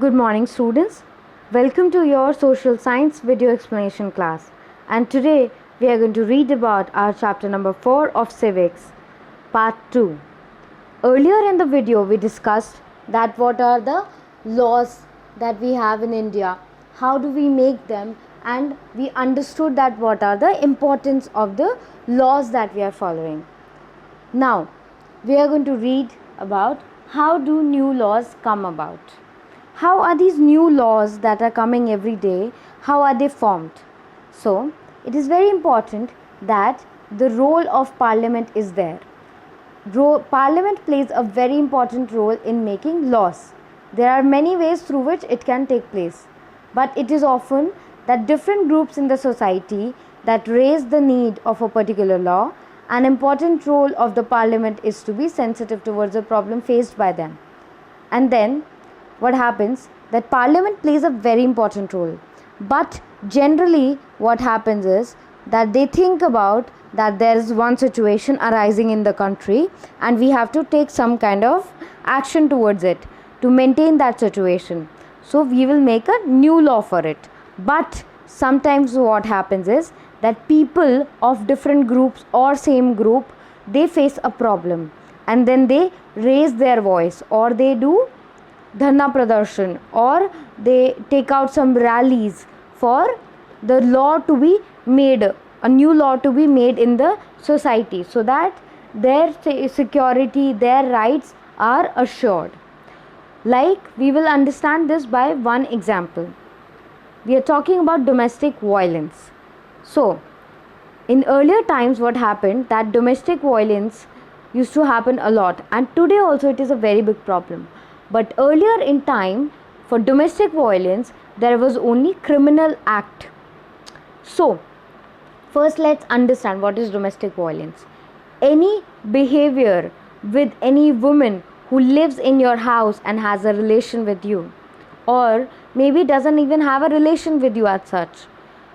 Good morning, students. Welcome to your social science video explanation class. And today we are going to read about our chapter number 4 of civics, part 2. Earlier in the video we discussed that what are the laws that we have in India, how do we make them, and we understood that what are the importance of the laws that we are following. Now we are going to read about how do new laws come about. How are these new laws that are coming every day, how are they formed? So, it is very important that the role of Parliament is there. Parliament plays a very important role in making laws. There are many ways through which it can take place, but it is often that different groups in the society that raise the need of a particular law. An important role of the Parliament is to be sensitive towards the problem faced by them. And then what happens that Parliament plays a very important role, but generally what happens is that they think about that there is one situation arising in the country and we have to take some kind of action towards it to maintain that situation, so we will make a new law for it. But sometimes what happens is that people of different groups or same group, they face a problem and then they raise their voice, or they do dharna pradarshan, or they take out some rallies for the law to be made, a new law to be made in the society, so that their security, their rights are assured. Like, we will understand this by one example. We are talking about domestic violence. So in earlier times what happened, that domestic violence used to happen a lot, and today also it is a very big problem. But earlier in time, for domestic violence, there was only criminal act. So, first let's understand what is domestic violence. Any behavior with any woman who lives in your house and has a relation with you, or maybe doesn't even have a relation with you as such.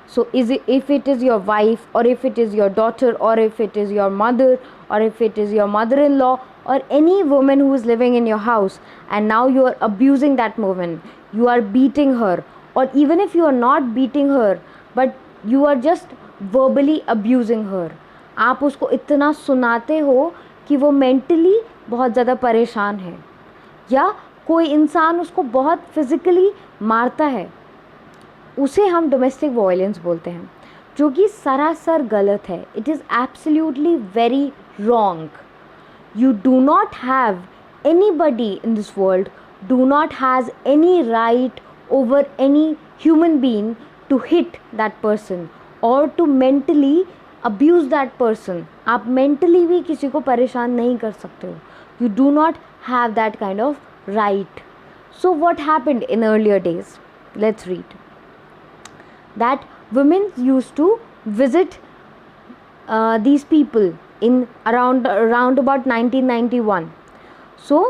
So if it is your wife, or if it is your daughter, or if it is your mother, or if it is your mother-in-law, or any woman who is living in your house, and now you are abusing that woman, you are beating her, or even if you are not beating her but you are just verbally abusing her, आप उसको इतना सुनाते हो कि वो mentally बहुत ज़्यादा परेशान है, या कोई इंसान उसको बहुत फिजिकली मारता है, उसे हम डोमेस्टिक वायलेंस बोलते हैं, जो कि सरासर गलत है. It is absolutely very wrong. You do not have anybody in this world, do not has any right over any human being to hit that person or to mentally abuse that person. आप mentally भी किसी को परेशान नहीं कर सकते हो. You do not have that kind of right. So what happened in earlier days? Let's read. That women used to visit these people in around about 1991. So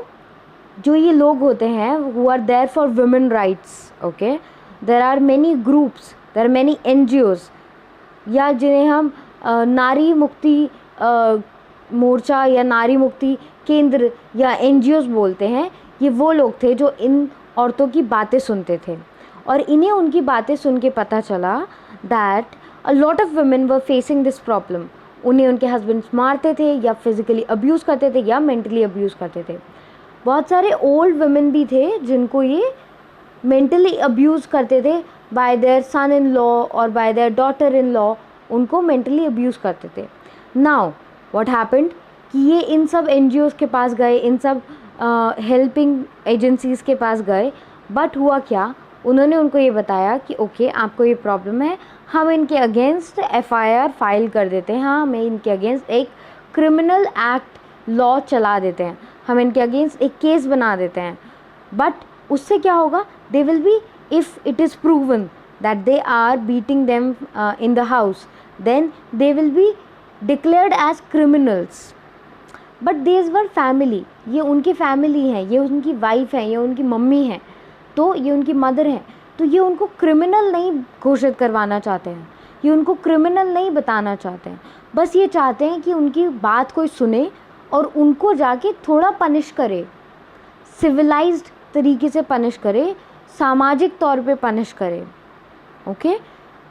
जो ये लोग होते हैं who are there for women rights, okay, there are many groups, there are many NGOs, या जिन्हें हम नारी मुक्ति मोर्चा या नारी मुक्ति केंद्र या NGOs बोलते हैं. ये वो लोग थे जो इन औरतों की बातें सुनते थे, और इन्हें उनकी बातें सुन के पता चला that a lot of women were facing this problem. उन्हें उनके हस्बैंड्स मारते थे, या फिज़िकली अब्यूज़ करते थे, या मेंटली अब्यूज़ करते थे. बहुत सारे ओल्ड वुमेन भी थे जिनको ये मेंटली अब्यूज़ करते थे by their son in law और by their daughter in law, उनको मेंटली अब्यूज़ करते थे. नाउ व्हाट हैपेंड कि ये इन सब NGOs के पास गए, इन सब हेल्पिंग एजेंसीज़ के पास गए, बट हुआ क्या, उन्होंने उनको ये बताया कि ओके आपको ये प्रॉब्लम है, हम इनके अगेंस्ट FIR फाइल कर देते हैं, हाँ हमें इनके अगेंस्ट एक क्रिमिनल एक्ट लॉ चला देते हैं, हम इनके अगेंस्ट एक केस बना देते हैं. बट उससे क्या होगा, they will be, if it is proven that they are beating them in the house, then they will be declared as criminals. But these were family, ये उनकी फैमिली है, ये उनकी वाइफ है, ये उनकी मम्मी है, तो ये उनकी मदर है, तो ये उनको क्रिमिनल नहीं घोषित करवाना चाहते हैं, ये उनको क्रिमिनल नहीं बताना चाहते हैं. बस ये चाहते हैं कि उनकी बात कोई सुने और उनको जाके थोड़ा पनिश करे, सिविलाइज्ड तरीके से पनिश करे, सामाजिक तौर पे पनिश करें। ओके,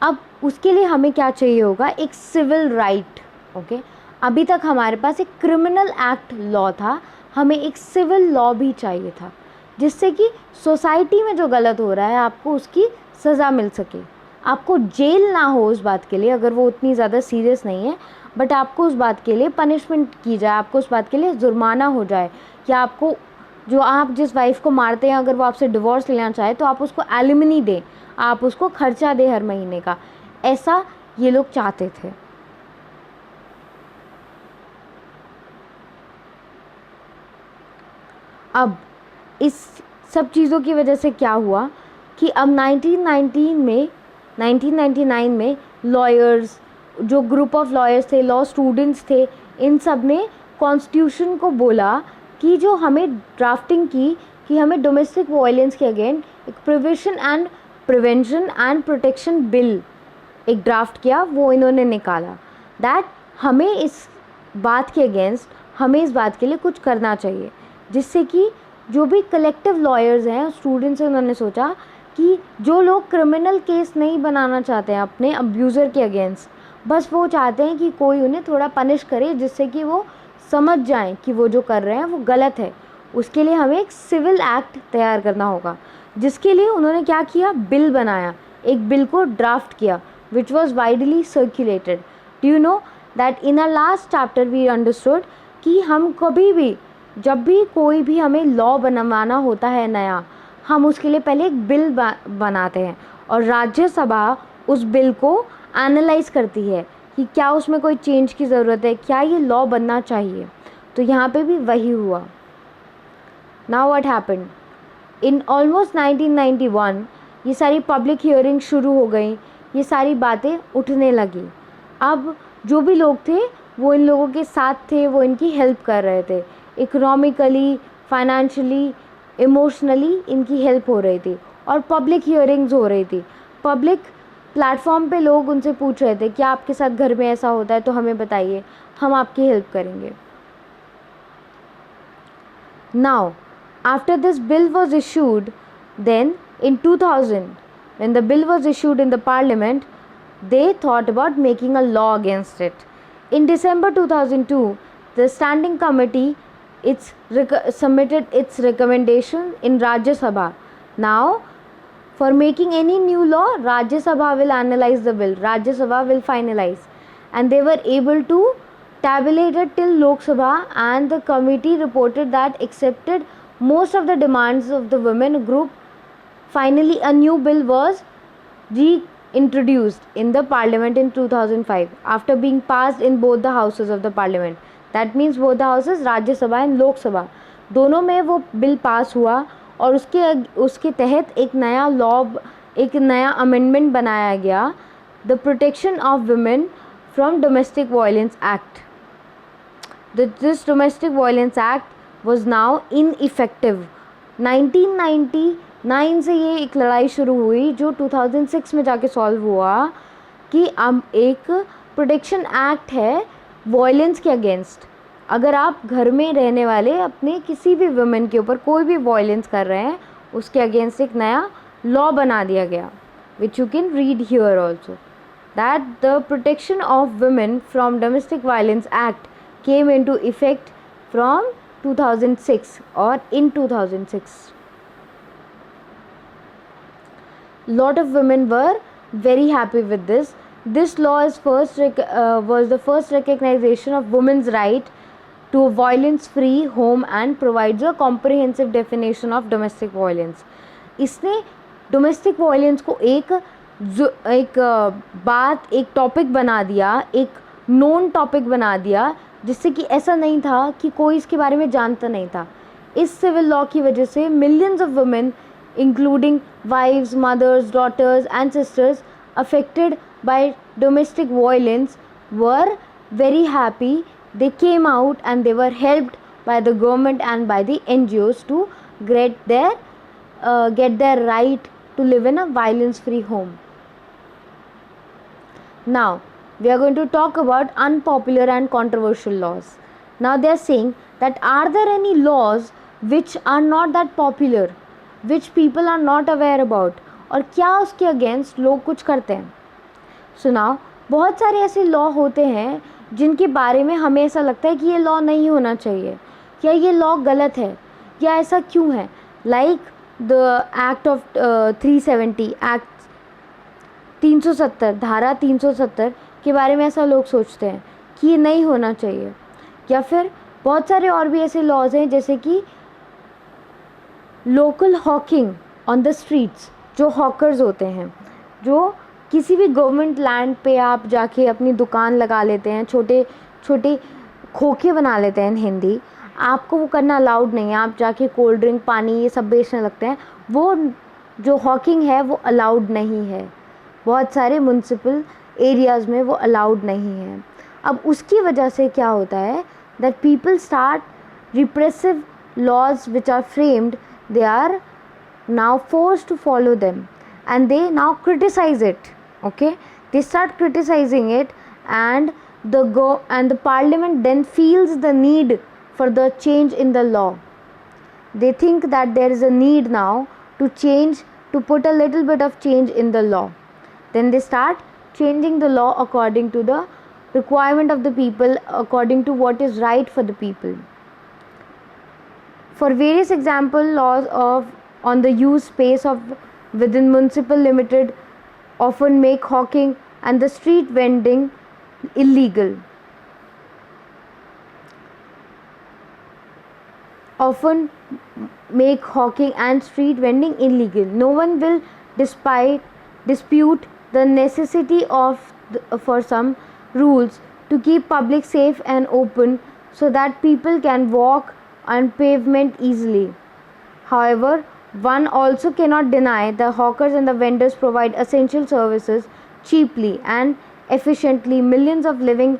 अब उसके लिए हमें क्या चाहिए होगा, एक सिविल राइट। ओके, अभी तक हमारे पास एक क्रिमिनल एक्ट लॉ था, हमें एक सिविल लॉ भी चाहिए था, जिससे कि सोसाइटी में जो गलत हो रहा है आपको उसकी सज़ा मिल सके, आपको जेल ना हो उस बात के लिए, अगर वो उतनी ज़्यादा सीरियस नहीं है, बट आपको उस बात के लिए पनिशमेंट की जाए, आपको उस बात के लिए जुर्माना हो जाए, या आपको जो आप जिस वाइफ को मारते हैं अगर वो आपसे डिवोर्स लेना चाहे तो आप उसको एलिमनी दें, आप उसको खर्चा दें हर महीने का। ऐसा ये लोग चाहते थे। अब इस सब चीज़ों की वजह से क्या हुआ कि अब 1999 में लॉयर्स, जो ग्रुप ऑफ लॉयर्स थे, लॉ स्टूडेंट्स थे, इन सब ने कॉन्स्टिट्यूशन को बोला कि जो हमें ड्राफ्टिंग की कि हमें डोमेस्टिक वायलेंस के अगेंस्ट एक प्रिवेंशन एंड प्रोटेक्शन बिल एक ड्राफ्ट किया, वो इन्होंने निकाला दैट हमें इस बात के अगेंस्ट, हमें इस बात के लिए कुछ करना चाहिए, जिससे कि जो भी कलेक्टिव लॉयर्स हैं, स्टूडेंट्स हैं, उन्होंने सोचा कि जो लोग क्रिमिनल केस नहीं बनाना चाहते हैं अपने अब्यूज़र के अगेंस्ट, बस वो चाहते हैं कि कोई उन्हें थोड़ा पनिश करे जिससे कि वो समझ जाएं कि वो जो कर रहे हैं वो गलत है, उसके लिए हमें एक सिविल एक्ट तैयार करना होगा। जिसके लिए उन्होंने क्या किया, बिल बनाया, एक बिल को ड्राफ्ट किया which was widely circulated. Do you know that in our last chapter we understood कि हम कभी भी, जब भी कोई भी हमें लॉ बनवाना होता है नया, हम उसके लिए पहले एक बिल बनाते हैं और राज्यसभा उस बिल को एनालाइज करती है कि क्या उसमें कोई चेंज की ज़रूरत है, क्या ये लॉ बनना चाहिए। तो यहाँ पे भी वही हुआ। Now what happened? In almost 1991 ये सारी पब्लिक हियरिंग शुरू हो गई, ये सारी बातें उठने लगी। अब जो भी लोग थे वो इन लोगों के साथ थे, वो इनकी हेल्प कर रहे थे, इकोनॉमिकली, फाइनेंशियली, इमोशनली इनकी हेल्प हो रही थी, और पब्लिक हियरिंग्स हो रही थी। पब्लिक प्लेटफॉर्म पे लोग उनसे पूछ रहे थे कि आपके साथ घर में ऐसा होता है तो हमें बताइए, हम आपकी हेल्प करेंगे। Now, after this bill was issued, then in 2000, when the bill was issued in the parliament, they thought about making a law against it. In December 2002, the standing committee submitted its recommendation in Rajya Sabha. Now, for making any new law, Rajya Sabha will analyze the bill, Rajya Sabha will finalize, and they were able to tabulate it till Lok Sabha, and the committee reported that accepted most of the demands of the women group. Finally, a new bill was reintroduced in the parliament in 2005 after being passed in both the houses of the parliament. That means both the houses, Rajya Sabha and Lok Sabha, दोनों में वो bill pass हुआ और उसके तहत एक नया law, एक नया अमेंडमेंट बनाया गया, the protection of women from domestic violence act. This domestic violence act was now ineffective. 1999 से ये एक लड़ाई शुरू हुई जो 2006 में जाके सॉल्व हुआ कि अब एक प्रोटेक्शन एक्ट है वायलेंस के अगेंस्ट. अगर आप घर में रहने वाले अपने किसी भी वुमेन के ऊपर कोई भी वायलेंस कर रहे हैं, उसके अगेंस्ट एक नया लॉ बना दिया गया, which you can read here also, that the protection of women from domestic violence act came into effect from 2006 or in 2006. Lot of women were very happy with this. This law is was the first recognition of women's right to a violence-free home and provides a comprehensive definition of domestic violence. इसने domestic violence को एक बात, एक topic बना दिया, एक known topic बना दिया, जिससे कि ऐसा नहीं था कि कोई इसके बारे में जानता नहीं था. इस सिविल लॉ की वजह से millions of women including wives, mothers, daughters and sisters affected by domestic violence were very happy. They came out and they were helped by the government and by the NGOs to get their right to live in a violence-free home. Now, we are going to talk about unpopular and controversial laws. Now they are saying that are there any laws which are not that popular, which people are not aware about, और क्या उसके against लोग कुछ करते हैं। सुनाओ, बहुत सारे ऐसे लॉ होते हैं जिनके बारे में हमें ऐसा लगता है कि ये लॉ नहीं होना चाहिए, या ये लॉ गलत है, या ऐसा क्यों है। Like the act of 370 act 370 धारा 370 के बारे में ऐसा लोग सोचते हैं कि ये नहीं होना चाहिए। या फिर बहुत सारे और भी ऐसे लॉज हैं, जैसे कि local Hawking on the streets, जो हॉकर्स होते हैं, जो किसी भी गवर्नमेंट लैंड पे आप जाके अपनी दुकान लगा लेते हैं, छोटे छोटे खोखे बना लेते हैं इन हिंदी, आपको वो करना अलाउड नहीं है। आप जाके कोल्ड ड्रिंक, पानी ये सब बेचने लगते हैं, वो जो हॉकिंग है वो अलाउड नहीं है। बहुत सारे म्युनिसिपल एरियाज़ में वो अलाउड नहीं है। अब उसकी वजह से क्या होता है, that people start repressive laws which are framed, they are now forced to follow them, and they now criticize it. Okay, they start criticizing it, and the parliament then feels the need for the change in the law. They think that there is a need now to change, to put a little bit of change in the law. Then they start changing the law according to the requirement of the people, according to what is right for the people. For various example, laws on the use space of within municipal limited often make hawking and the street vending illegal. Often make hawking and street vending illegal. No one will dispute the necessity for some rules to keep public safe and open so that people can walk on pavement easily. However, one also cannot deny the hawkers and the vendors provide essential services cheaply and efficiently millions of living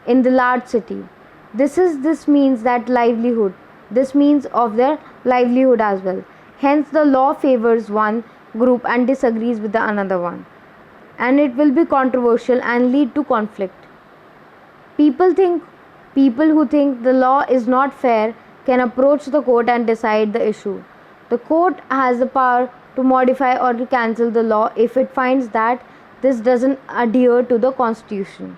in the large city. This means that livelihood. This means of their livelihood as well. Hence, the law favors one group and disagrees with the another one, and it will be controversial and lead to conflict. People who think the law is not fair can approach the court and decide the issue. The court has the power to modify or to cancel the law if it finds that this doesn't adhere to the constitution.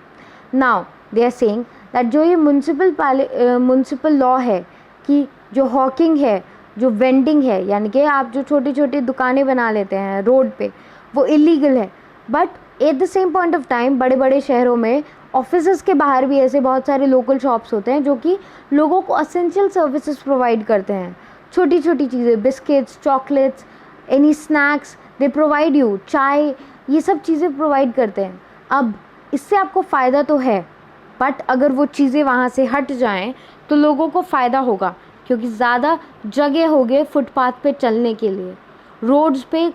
Now, they are saying that जो ये municipal law है कि जो Hawking है, जो vending है, यानी कि आप जो छोटी छोटी दुकानें बना लेते हैं रोड पे, वो इलीगल है। But at the same point of time बड़े बड़े शहरों में ऑफिसेज़ के बाहर भी ऐसे बहुत सारे लोकल शॉप्स होते हैं जो कि लोगों को असेंशियल सर्विसेज प्रोवाइड करते हैं। छोटी छोटी चीज़ें, biscuits, chocolates, any snacks, they provide you, चाय, ये सब चीज़ें प्रोवाइड करते हैं। अब इससे आपको फ़ायदा तो है, बट अगर वो चीज़ें वहाँ से हट जाएं तो लोगों को फ़ायदा होगा, क्योंकि ज़्यादा जगह होगी फुटपाथ पे चलने के लिए। रोड्स पे